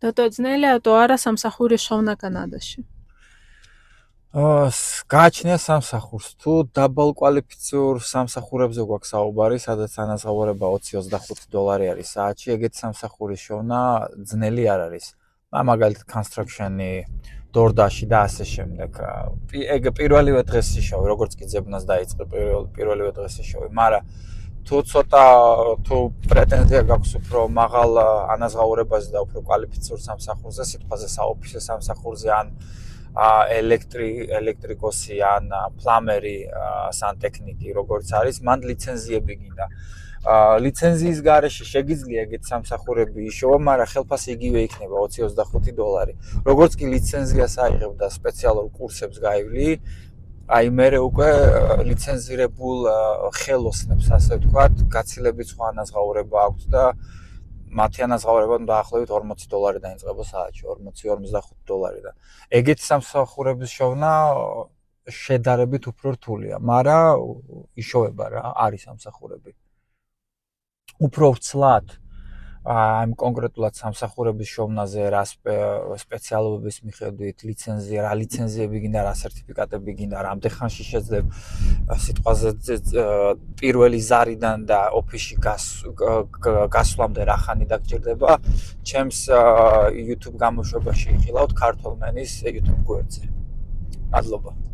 დატო ძნელია თუ არა სამსახური შოვნა კანადაში? გააჩნია სამსახურს. თუ დაბალ კვალიფიციურ სამსახურებზე გვაქვს საუბარი, სადაც ანაზღაურება $20-25 არის საათში, ეგეთ სამსახურის შოვნა ძნელი არ არის. მაგალითად construction-ი, DoorDash-ი და ასე შემდეგ. ეგ პირველივე დღეს ისოვი, როგორც კი ძებნას დაიწყე პირველივე დღეს ისოვი, მაგრამ თუ პრეტენზია გაქვს უფრო მაღალ ანაზღაურებაზე და უფრო კვალიფიციურ სამსახურზე, სიტყვაზე საოფისე სამსახურზე ან ელექტრიკოსი ან პლამერი, სანტექნიკი, როგორც არის, მან ლიცენზიები გინდა. ლიცენზიის გარეშე შეგიძლია ეგეთ სამსახურები იშოვა, მაგრამ ხელფასი იგივე იქნება $20-25. როგორც კი ლიცენზიას აიღებ და სპეციალურ კურსებს გაივლი, აი მერე უკვე ლიცენზირებულ ხელოსნებს, ასე ვთქვათ, გაცილებით სხვა ანაზღაურება აქვს და მათი ანაზღაურება დაახლოებით $40 დაიწყება საათში, $40-55 და ეგეთ სამსახურების შოვნა შედარებით უფრო რთულია, მაგრამ იშოვება რა, არის სამსახურები. უფრო ვრცლად ამ კონკრეტულად სამსახურების შოვნაზე რა სპეციალობების მიხედვით რა ლიცენზიები გინდა, რა სერტიფიკატები გინდა, რამდენ ხანში შეძლებ სიტყვაზე პირველი ზარიდან და ოფისში გასვლამდე რა ხანი დაგჭირდება, ჩემს YouTube გამოშვებაში იხილავთ ქართულ მენის YouTube გვერდზე. მადლობა.